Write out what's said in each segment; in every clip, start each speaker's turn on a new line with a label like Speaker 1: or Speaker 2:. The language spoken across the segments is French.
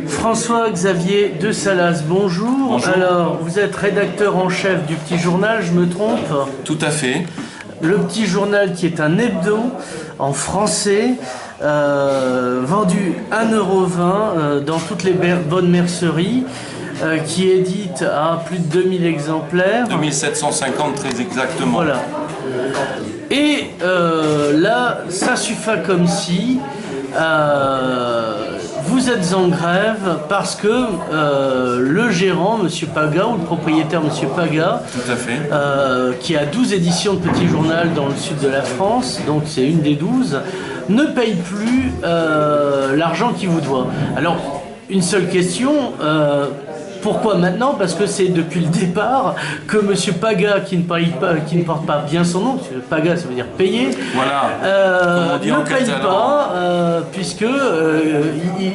Speaker 1: François-Xavier de Salas, bonjour.
Speaker 2: Bonjour.
Speaker 1: Alors, vous êtes rédacteur en chef du Petit Journal, je me trompe?
Speaker 2: Tout à fait.
Speaker 1: Le Petit Journal qui est un hebdo en français, vendu 1,20 € dans toutes les bonnes merceries, qui édite à plus de 2000 exemplaires.
Speaker 2: 2750 très exactement.
Speaker 1: Voilà. Et là, ça suffit comme si vous êtes en grève parce que le gérant, M. Paga, ou le propriétaire, M. Paga,
Speaker 2: Tout à fait.
Speaker 1: qui a 12 éditions de Petit Journal dans le sud de la France, donc c'est une des 12, ne paye plus l'argent qu'il vous doit. Alors, une seule question, pourquoi maintenant? Parce que c'est depuis le départ que M. Paga, qui ne porte pas bien son nom, Paga ça veut dire payer,
Speaker 2: Voilà.
Speaker 1: ne paye pas, puisque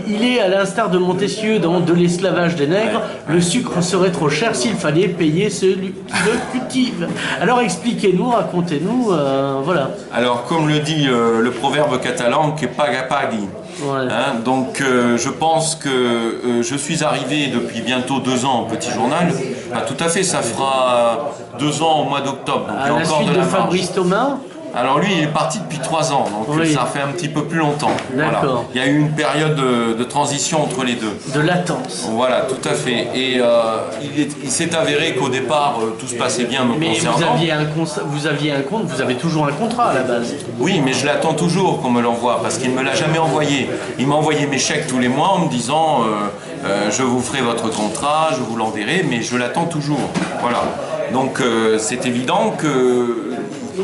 Speaker 1: il est à l'instar de Montesquieu dans De l'esclavage des nègres, le sucre serait trop cher s'il fallait payer celui qui le cultive. Alors expliquez-nous, racontez-nous, voilà.
Speaker 2: Alors, comme le dit le proverbe catalan, que paga paghi.
Speaker 1: Ouais.
Speaker 2: Hein, donc je pense que je suis arrivé depuis bientôt 2 ans au Petit Journal. Ah, tout à fait, ça fera 2 ans au mois d'octobre. Donc
Speaker 1: À
Speaker 2: il y a
Speaker 1: la
Speaker 2: encore
Speaker 1: suite
Speaker 2: de
Speaker 1: de
Speaker 2: la marge.
Speaker 1: Fabrice Thomas.
Speaker 2: Alors lui, il est parti depuis 3 ans, donc
Speaker 1: Oui.
Speaker 2: ça fait un petit peu plus longtemps. Voilà.
Speaker 1: D'accord.
Speaker 2: Il y a eu une période de transition entre les deux.
Speaker 1: De latence.
Speaker 2: Voilà, tout à fait. Et il s'est avéré qu'au départ, tout se passait bien me
Speaker 1: Mais
Speaker 2: concernant.
Speaker 1: vous avez toujours un contrat à la base.
Speaker 2: Oui, mais je l'attends toujours qu'on me l'envoie, parce qu'il ne me l'a jamais envoyé. Il m'a envoyé mes chèques tous les mois en me disant je vous ferai votre contrat, je vous l'enverrai, mais je l'attends toujours. Voilà. Donc c'est évident que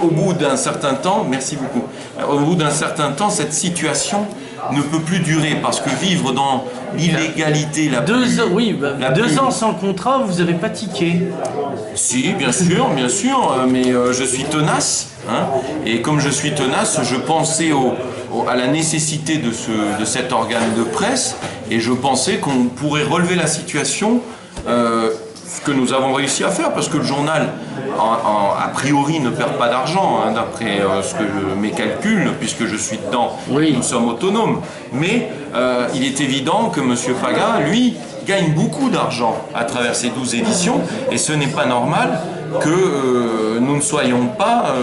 Speaker 2: au bout d'un certain temps, merci beaucoup, au bout d'un certain temps, cette situation ne peut plus durer, parce que vivre dans l'illégalité la plus...
Speaker 1: 2 ans, oui,
Speaker 2: la
Speaker 1: 2
Speaker 2: plus-
Speaker 1: ans sans contrat, vous n'avez pas tiqué.
Speaker 2: Si, bien sûr, mais je suis tenace, hein, et comme je suis tenace, je pensais à la nécessité de cet organe de presse, et je pensais qu'on pourrait relever la situation, ce que nous avons réussi à faire, parce que le journal, a priori, ne perd pas d'argent, hein, d'après mes calculs, puisque je suis dedans,
Speaker 1: Oui.
Speaker 2: nous sommes autonomes, mais il est évident que M. Paga, lui, gagne beaucoup d'argent à travers ces 12 éditions, et ce n'est pas normal que nous ne soyons pas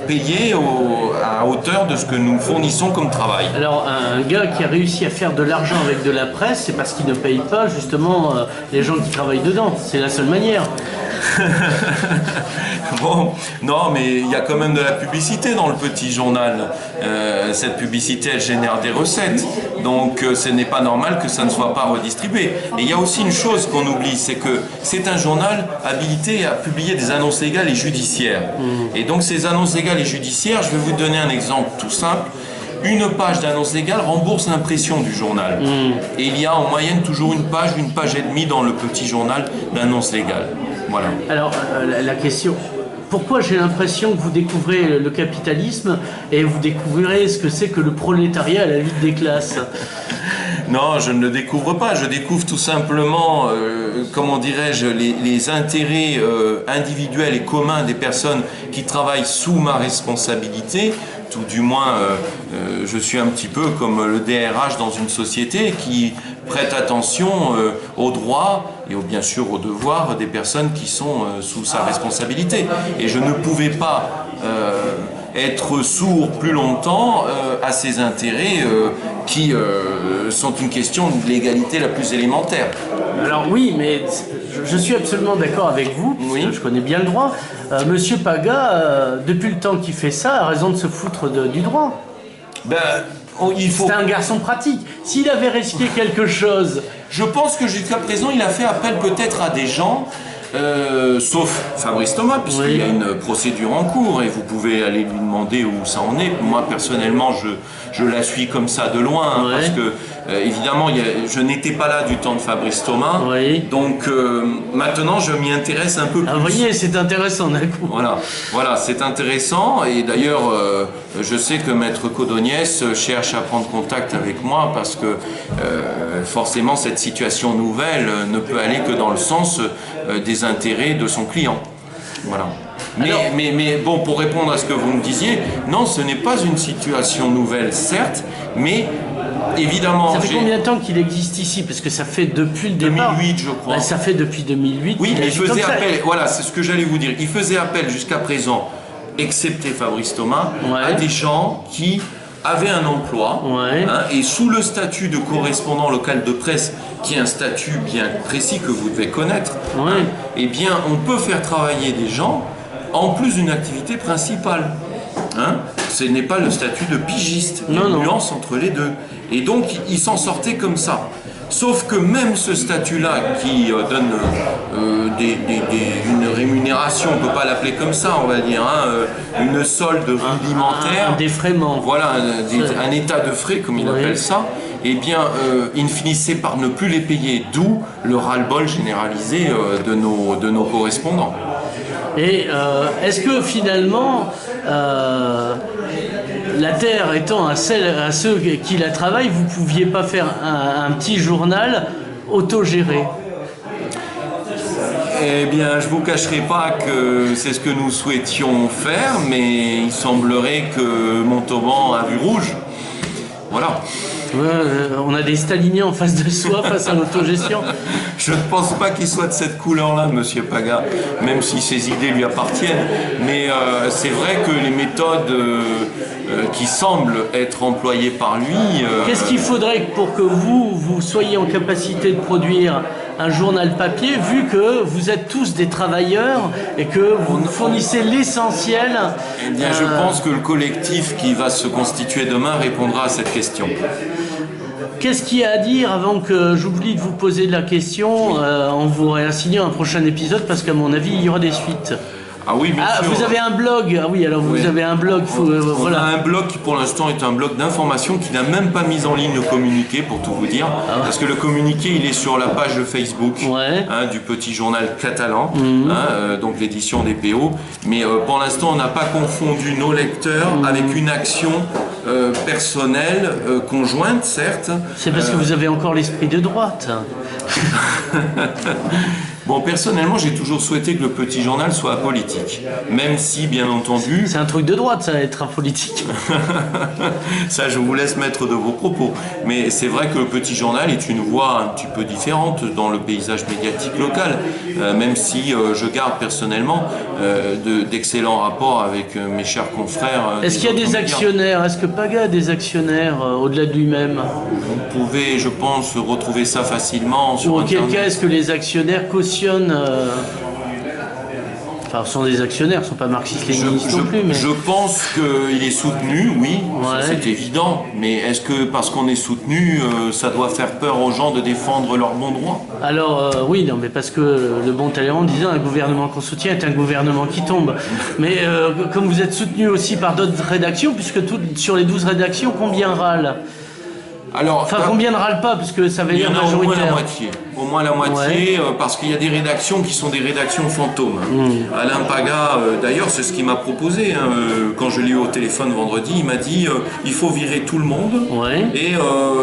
Speaker 2: payés à hauteur de ce que nous fournissons comme travail.
Speaker 1: Alors, un gars qui a réussi à faire de l'argent avec de la presse, c'est parce qu'il ne paye pas justement les gens qui travaillent dedans. C'est la seule manière.
Speaker 2: Bon, non, mais il y a quand même de la publicité dans le Petit Journal. Cette publicité, elle génère des recettes. Donc, ce n'est pas normal que ça ne soit pas redistribué. Et il y a aussi une chose qu'on oublie, c'est que c'est un journal habilité à publier des annonces légales et judiciaires. Et donc, ces annonces légales et judiciaires, je vais vous donner un exemple tout simple. Une page d'annonce légale rembourse l'impression du journal. Et il y a en moyenne toujours une page et demie dans le Petit Journal d'annonce légale. Voilà.
Speaker 1: Alors, la question, pourquoi j'ai l'impression que vous découvrez le capitalisme et vous découvrirez ce que c'est que le prolétariat à la lutte des classes?
Speaker 2: Non, je ne le découvre pas. Je découvre tout simplement, comment dirais-je, les intérêts individuels et communs des personnes qui travaillent sous ma responsabilité. Tout du moins, je suis un petit peu comme le DRH dans une société qui prête attention aux droits et bien sûr aux devoirs des personnes qui sont sous sa responsabilité. Et je ne pouvais pas être sourd plus longtemps à ces intérêts qui sont une question de l'égalité la plus élémentaire.
Speaker 1: Alors oui, mais je suis absolument d'accord avec vous, parce
Speaker 2: Oui.
Speaker 1: que je connais bien le droit. Monsieur Paga, depuis le temps qu'il fait ça, a raison de se foutre du droit.
Speaker 2: Ben, il faut...
Speaker 1: C'est un garçon pratique. S'il avait risqué quelque chose...
Speaker 2: Je pense que jusqu'à présent, il a fait appel peut-être à des gens, sauf Fabrice Thomas, puisqu'il y a une procédure en cours, et vous pouvez aller lui demander où ça en est. Moi, personnellement, je la suis comme ça de loin, hein,
Speaker 1: Ouais.
Speaker 2: parce que, évidemment, je n'étais pas là du temps de Fabrice Thomas,
Speaker 1: Oui.
Speaker 2: donc maintenant, je m'y intéresse un peu plus.
Speaker 1: Ah, vous voyez, c'est intéressant d'un coup.
Speaker 2: Voilà, c'est intéressant, et d'ailleurs je sais que Maître Codoniès cherche à prendre contact avec moi parce que forcément cette situation nouvelle ne peut aller que dans le sens des intérêts de son client. Voilà. Mais bon, pour répondre à ce que vous me disiez, non, ce n'est pas une situation nouvelle, certes, mais évidemment...
Speaker 1: Ça fait combien de temps qu'il existe ici? Parce que ça fait depuis le départ.
Speaker 2: 2008, je crois.
Speaker 1: Bah, ça fait depuis 2008.
Speaker 2: Oui, il faisait appel, voilà, c'est ce que j'allais vous dire. Il faisait appel jusqu'à présent, excepté Fabrice Thomas, à des gens qui avaient un emploi, et sous le statut de correspondant local de presse, qui est un statut bien précis que vous devez connaître, eh bien, on peut faire travailler des gens en plus d'une activité principale. Ce n'est pas le statut de pigiste, il y a une nuance entre les deux. Et donc, il s'en sortait comme ça. Sauf que même ce statut-là, qui donne une rémunération, on ne peut pas l'appeler comme ça, on va dire, une solde rudimentaire.
Speaker 1: Un défraiement.
Speaker 2: Voilà, un état de frais, comme il appelle ça. Eh bien, il finissait par ne plus les payer, d'où le ras-le-bol généralisé de nos correspondants.
Speaker 1: Et est-ce que finalement, la terre étant à ceux qui la travaillent, vous ne pouviez pas faire un petit journal autogéré?
Speaker 2: Eh bien, je ne vous cacherai pas que c'est ce que nous souhaitions faire, mais il semblerait que Montauban a vu rouge. Voilà.
Speaker 1: On a des staliniens en face de soi face à l'autogestion.
Speaker 2: Je ne pense pas qu'il soit de cette couleur-là, Monsieur Paga, même si ses idées lui appartiennent. Mais c'est vrai que les méthodes qui semblent être employées par lui...
Speaker 1: Qu'est-ce qu'il faudrait pour que vous soyez en capacité de produire un journal papier, vu que vous êtes tous des travailleurs et que vous fournissez l'essentiel?
Speaker 2: Eh bien, je pense que le collectif qui va se constituer demain répondra à cette question.
Speaker 1: Qu'est-ce qu'il y a à dire avant que j'oublie de vous poser la question en vous réassignant un prochain épisode, parce qu'à mon avis, il y aura des suites.
Speaker 2: Ah oui, bien sûr.
Speaker 1: Vous avez un blog. Ah oui, alors vous avez un blog.
Speaker 2: On a un blog qui pour l'instant est un blog d'information qui n'a même pas mis en ligne le communiqué, pour tout vous dire. Parce que le communiqué, il est sur la page de Facebook du petit journal catalan, donc l'édition des PO. Mais pour l'instant, on n'a pas confondu nos lecteurs avec une action personnelle, conjointe, certes.
Speaker 1: C'est parce que vous avez encore l'esprit de droite.
Speaker 2: Bon, personnellement, j'ai toujours souhaité que le petit journal soit apolitique. Même si, bien entendu...
Speaker 1: C'est un truc de droite, ça, être apolitique.
Speaker 2: Ça, je vous laisse mettre de vos propos. Mais c'est vrai que le petit journal est une voix un petit peu différente dans le paysage médiatique local. Même si je garde personnellement d'excellents rapports avec mes chers confrères.
Speaker 1: Est-ce qu'il y a des actionnaires? Est-ce que Paga a des actionnaires au-delà de lui-même?
Speaker 2: Vous pouvez, je pense, retrouver ça facilement sur
Speaker 1: Internet.
Speaker 2: Auquel
Speaker 1: cas, est-ce que les actionnaires cautionnent Enfin, ce sont des actionnaires, ce ne sont pas marxistes-léninistes non plus. Mais...
Speaker 2: Je pense qu'il est soutenu, oui, c'est évident. Mais est-ce que parce qu'on est soutenu, ça doit faire peur aux gens de défendre leurs bons droits?
Speaker 1: Alors, oui, non, mais parce que le bon Talleyrand disait un gouvernement qu'on soutient est un gouvernement qui tombe. Mais comme vous êtes soutenu aussi par d'autres rédactions, puisque sur les 12 rédactions, combien râlent?
Speaker 2: Alors,
Speaker 1: enfin, combien ne râlent pas, parce que ça veut dire majoritaire.
Speaker 2: Au moins la moitié. Au moins la moitié, parce qu'il y a des rédactions qui sont des rédactions fantômes. Alain Paga, d'ailleurs, c'est ce qu'il m'a proposé. Quand je l'ai eu au téléphone vendredi, il m'a dit il faut virer tout le monde. Et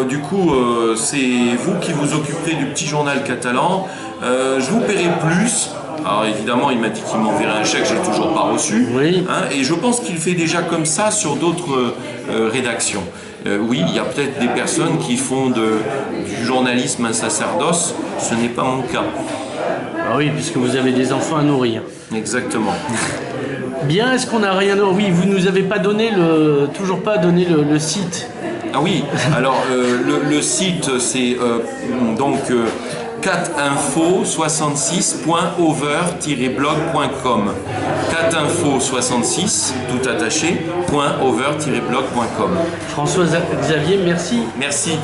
Speaker 2: du coup, c'est vous qui vous occuperez du petit journal catalan. Je vous paierai plus. Alors évidemment, il m'a dit qu'il m'enverrait un chèque, j'ai toujours pas reçu. Et je pense qu'il fait déjà comme ça sur d'autres rédactions. Oui, il y a peut-être des personnes qui font du journalisme un sacerdoce, ce n'est pas mon cas.
Speaker 1: Ah oui, puisque vous avez des enfants à nourrir.
Speaker 2: Exactement.
Speaker 1: Bien, est-ce qu'on n'a rien... Oui, vous nous avez pas donné toujours pas donné le site.
Speaker 2: Ah oui, alors le site c'est donc 4info66.over-blog.com 4info66, tout attaché, .over-blog.com.
Speaker 1: François Xavier, merci.
Speaker 2: Merci.